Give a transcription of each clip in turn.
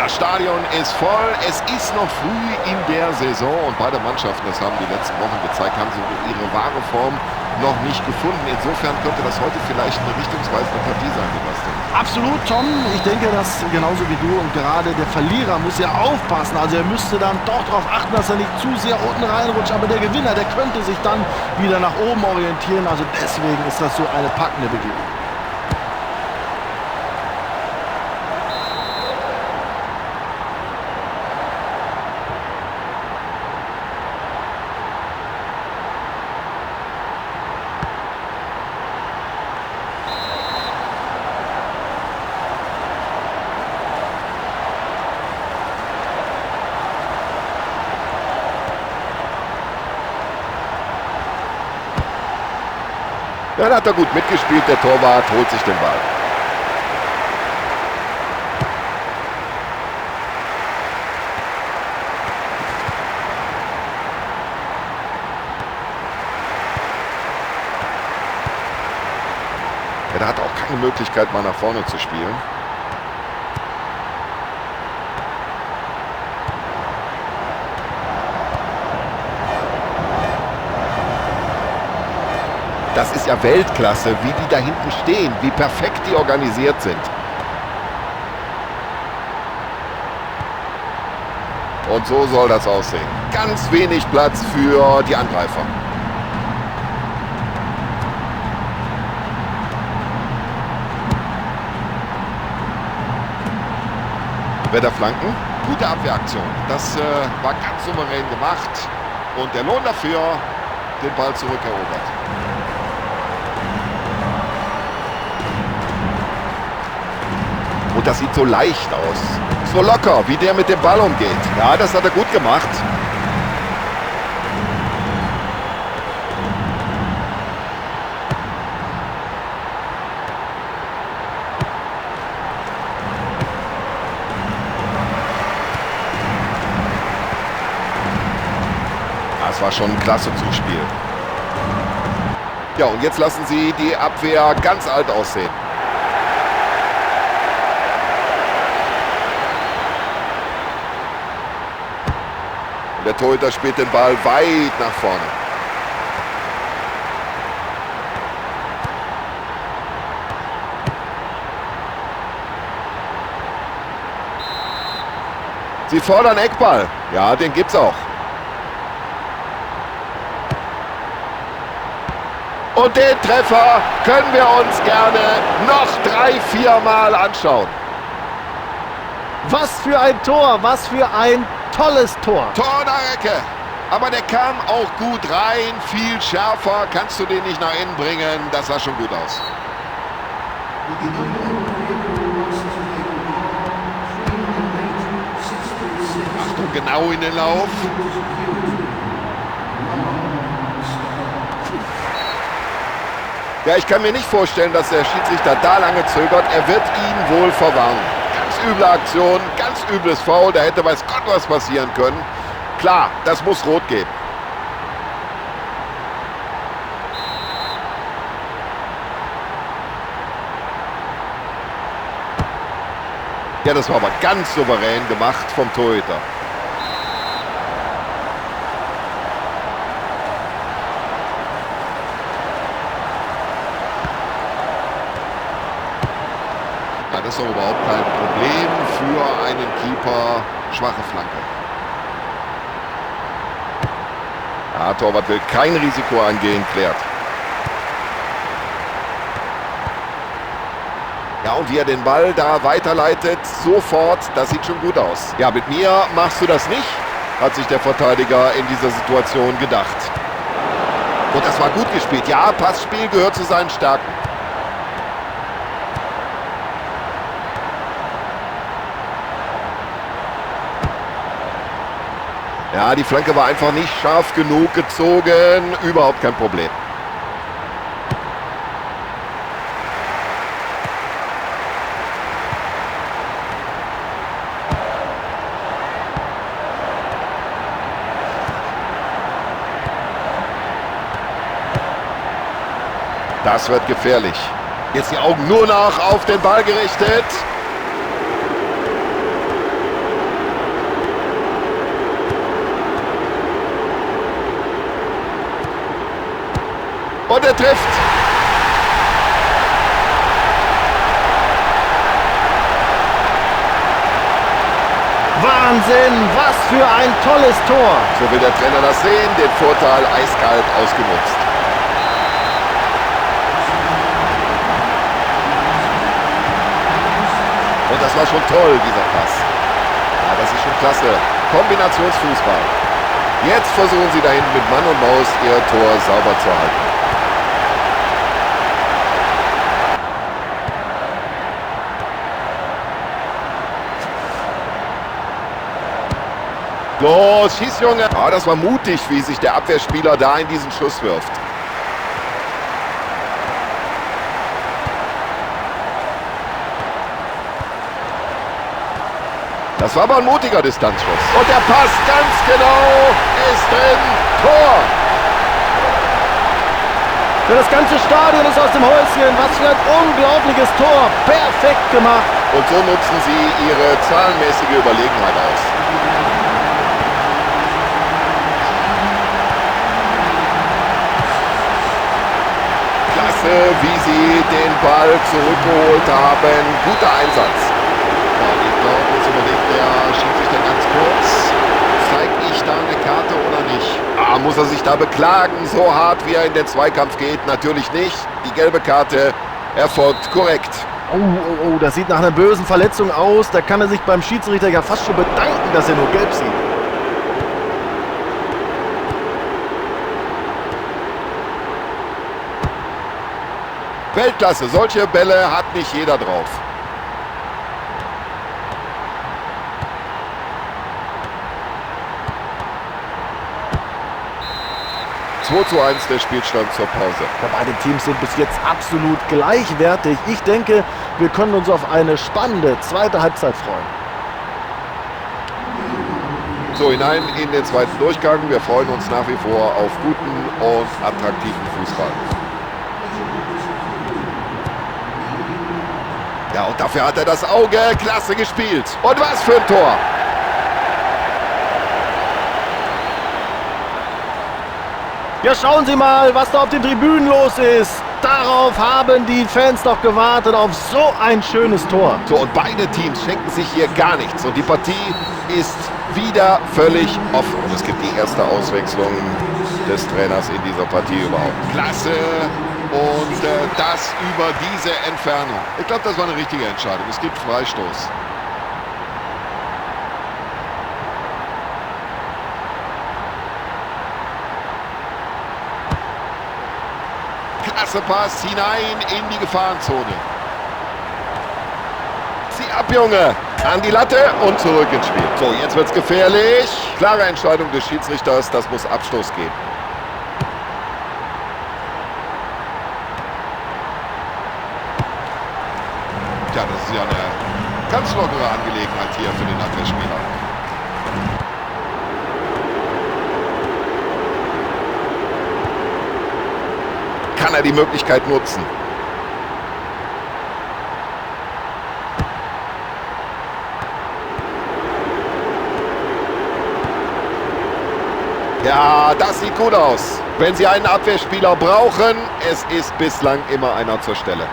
das Stadion ist voll. Es ist noch früh in der Saison und beide Mannschaften, das haben die letzten Wochen gezeigt, haben so ihre wahre Form noch nicht gefunden. Insofern könnte das heute vielleicht eine richtungsweisende Partie sein, Sebastian. Absolut, Tom. Ich denke, das genauso wie du. Und gerade der Verlierer muss ja aufpassen. Also er müsste dann doch darauf achten, dass er nicht zu sehr unten reinrutscht. Aber der Gewinner, der könnte sich dann wieder nach oben orientieren. Also deswegen ist das so eine packende Begegnung. Ja, da hat er gut mitgespielt. Der Torwart holt sich den Ball. Ja, der hat auch keine Möglichkeit, mal nach vorne zu spielen. Das ist ja Weltklasse, wie die da hinten stehen, wie perfekt die organisiert sind. Und so soll das aussehen. Ganz wenig Platz für die Angreifer. Flanken, gute Abwehraktion. Das war ganz souverän gemacht. Und der Lohn dafür, den Ball zurückerobert. Und das sieht so leicht aus. So locker, wie der mit dem Ball umgeht. Ja, das hat er gut gemacht. Das war schon ein klasse Zuspiel. Ja, und jetzt lassen sie die Abwehr ganz alt aussehen. Der Torhüter spielt den Ball weit nach vorne. Sie fordern Eckball. Ja, den gibt's auch. Und den Treffer können wir uns gerne noch 3-4 Mal anschauen. Was für ein Tor, was für ein tolles Tor. Tor nach Ecke. Aber der kam auch gut rein, viel schärfer. Kannst du den nicht nach innen bringen? Das sah schon gut aus. Achtung, genau in den Lauf. Ja, ich kann mir nicht vorstellen, dass der Schiedsrichter da lange zögert. Er wird ihn wohl verwarnen. Ganz üble Aktion, ganz übles Foul. Da hätte weiß Gott was passieren können. Klar, das muss rot geben. Ja, das war aber ganz souverän gemacht vom Torhüter. Das ist doch überhaupt kein Problem für einen Keeper. Schwache Flanke. Ja, Torwart will kein Risiko eingehen, klärt. Ja, und wie er den Ball da weiterleitet, sofort, das sieht schon gut aus. Ja, mit mir machst du das nicht, hat sich der Verteidiger in dieser Situation gedacht. Und das war gut gespielt. Ja, Passspiel gehört zu seinen Stärken. Ja, die Flanke war einfach nicht scharf genug gezogen. Überhaupt kein Problem. Das wird gefährlich. Jetzt die Augen nur noch auf den Ball gerichtet. Und er trifft. Wahnsinn, was für ein tolles Tor. So will der Trainer das sehen, den Vorteil eiskalt ausgenutzt. Und das war schon toll, dieser Pass. Ja, das ist schon klasse. Kombinationsfußball. Jetzt versuchen sie da hinten mit Mann und Maus ihr Tor sauber zu halten. Los, schieß, Junge! Ah, das war mutig, wie sich der Abwehrspieler da in diesen Schuss wirft. Das war aber ein mutiger Distanzschuss. Und der Pass ganz genau ist drin. Tor! Für das ganze Stadion ist aus dem Häuschen. Was für ein unglaubliches Tor. Perfekt gemacht. Und so nutzen sie ihre zahlenmäßige Überlegenheit aus. Klasse, wie sie den Ball zurückgeholt haben. Guter Einsatz. Und ich glaube, jetzt überlegt der Schiedsrichter ganz kurz, zeige ich da eine Karte oder nicht? Ah, muss er sich da beklagen, so hart wie er in den Zweikampf geht? Natürlich nicht. Die gelbe Karte erfolgt korrekt. Oh, das sieht nach einer bösen Verletzung aus. Da kann er sich beim Schiedsrichter ja fast schon bedanken, dass er nur gelb sieht. Weltklasse, solche Bälle hat nicht jeder drauf. (2:1) der Spielstand zur Pause. Beide Teams sind bis jetzt absolut gleichwertig. Ich denke, wir können uns auf eine spannende zweite Halbzeit freuen. So, hinein in den zweiten Durchgang. Wir freuen uns nach wie vor auf guten und attraktiven Fußball. Ja, und dafür hat er das Auge. Klasse gespielt. Und was für ein Tor! Ja, schauen Sie mal, was da auf den Tribünen los ist. Darauf haben die Fans doch gewartet, auf so ein schönes Tor. So, und beide Teams schenken sich hier gar nichts. Und die Partie ist wieder völlig offen. Und es gibt die erste Auswechslung des Trainers in dieser Partie überhaupt. Klasse! Und das über diese Entfernung. Ich glaube, das war eine richtige Entscheidung. Es gibt Freistoß. Klasse Pass hinein in die Gefahrenzone. Zieh ab, Junge! An die Latte und zurück ins Spiel. So, jetzt wird's gefährlich. Klare Entscheidung des Schiedsrichters. Das muss Abstoß geben. Ja, das ist ja eine ganz lockere Angelegenheit hier für den Abwehrspieler. Kann er die Möglichkeit nutzen? Ja, das sieht gut aus. Wenn Sie einen Abwehrspieler brauchen, es ist bislang immer einer zur Stelle.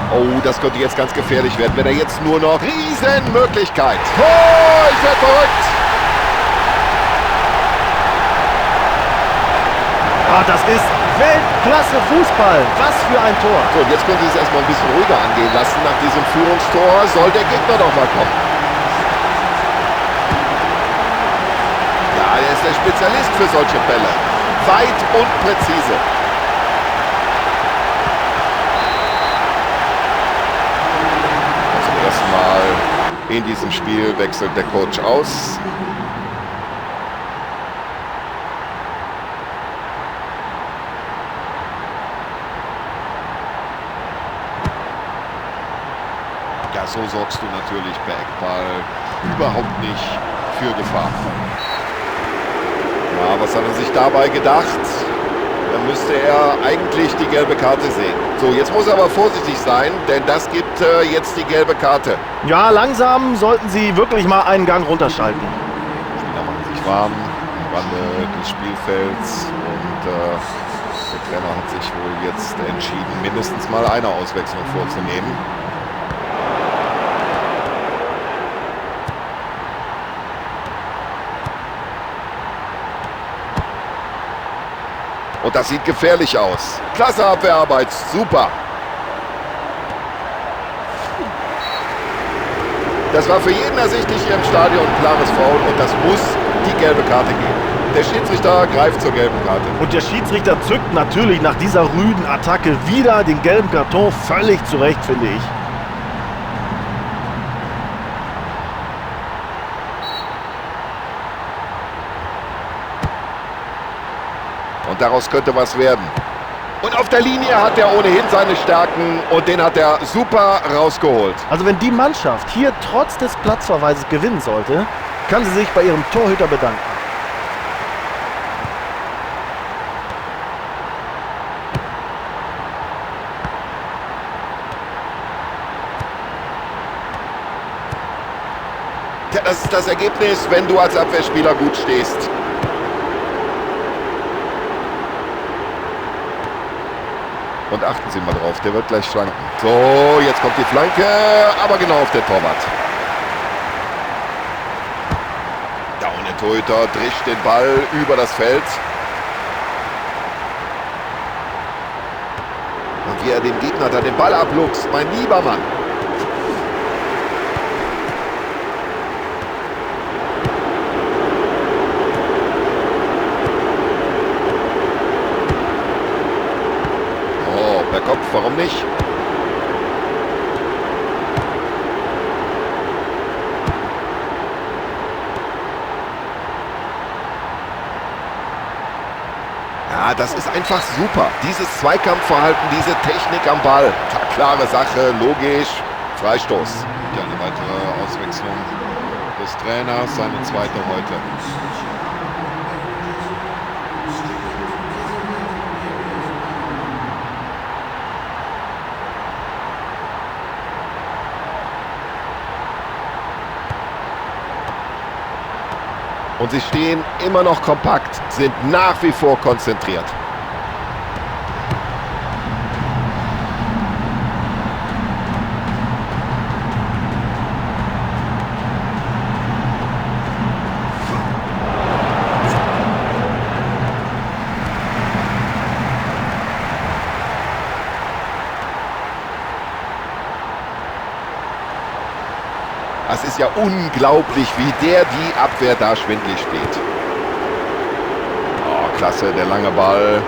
Oh, das könnte jetzt ganz gefährlich werden, wenn er jetzt nur noch... Riesenmöglichkeit. Oh, ich werde verrückt. Ah, das ist Weltklasse Fußball. Was für ein Tor. So, und jetzt können Sie es erstmal ein bisschen ruhiger angehen lassen. Nach diesem Führungstor soll der Gegner doch mal kommen. Ja, er ist der Spezialist für solche Bälle. Weit und präzise. Mal in diesem Spiel wechselt der Coach aus. Ja, so sorgst du natürlich bei Eckball überhaupt nicht für Gefahr. Ja, was hat er sich dabei gedacht? dann müsste er eigentlich die gelbe Karte sehen. So, jetzt muss er aber vorsichtig sein, denn das gibt jetzt die gelbe Karte. Ja, langsam sollten sie wirklich mal einen Gang runterschalten. Die Spieler machen sich warm am Rande des Spielfelds und der Trainer hat sich wohl jetzt entschieden, mindestens mal eine Auswechslung vorzunehmen. Und das sieht gefährlich aus. Klasse Abwehrarbeit, super. Das war für jeden ersichtlich hier im Stadion ein klares Foul und das muss die gelbe Karte geben. Der Schiedsrichter greift zur gelben Karte. Und der Schiedsrichter zückt natürlich nach dieser rüden Attacke wieder den gelben Karton. Völlig zu Recht, finde ich. Und daraus könnte was werden. Und auf der Linie hat er ohnehin seine Stärken und den hat er super rausgeholt. Also wenn die Mannschaft hier trotz des Platzverweises gewinnen sollte, kann sie sich bei ihrem Torhüter bedanken. Ja, das ist das Ergebnis, wenn du als Abwehrspieler gut stehst. Und achten Sie mal drauf, der wird gleich flanken. So, jetzt kommt die Flanke, aber genau auf der Torwart. Ja, und der Torhüter drischt den Ball über das Feld. Und wie er den Gegner da den Ball abluchst, mein lieber Mann. Per Kopf, warum nicht? Ja, das ist einfach super. Dieses Zweikampfverhalten, diese Technik am Ball. Klare Sache, logisch. Freistoß. Ja, eine weitere Auswechslung des Trainers, seine zweite heute. Und sie stehen immer noch kompakt, sind nach wie vor konzentriert. Es ist ja unglaublich, wie der die Abwehr da schwindlig spielt. Oh, klasse, der lange Ball.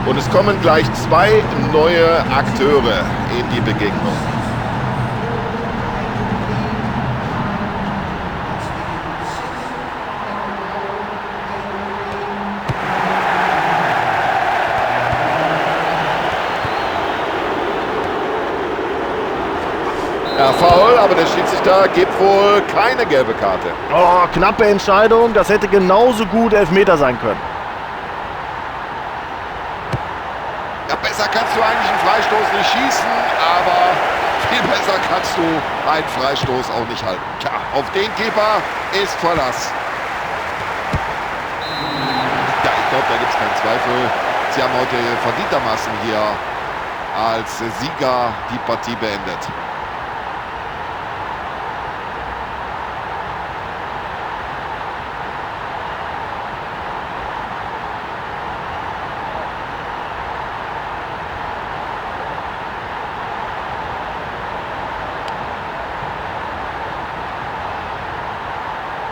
Und es kommen gleich zwei neue Akteure in die Begegnung. Ja, Foul, aber der Schiedsrichter gibt wohl keine gelbe Karte. Oh, knappe Entscheidung. Das hätte genauso gut Elfmeter sein können. Ja, besser kannst du eigentlich einen Freistoß nicht schießen, aber viel besser kannst du einen Freistoß auch nicht halten. Tja, auf den Keeper ist Verlass. Ja, ich glaube, da gibt es keinen Zweifel. Sie haben heute verdientermaßen hier als Sieger die Partie beendet.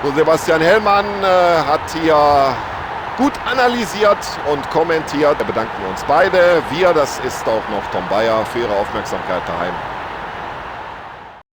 So, Sebastian Hellmann hat hier gut analysiert und kommentiert. Wir bedanken uns beide. Das ist auch noch Tom Bayer für Ihre Aufmerksamkeit daheim.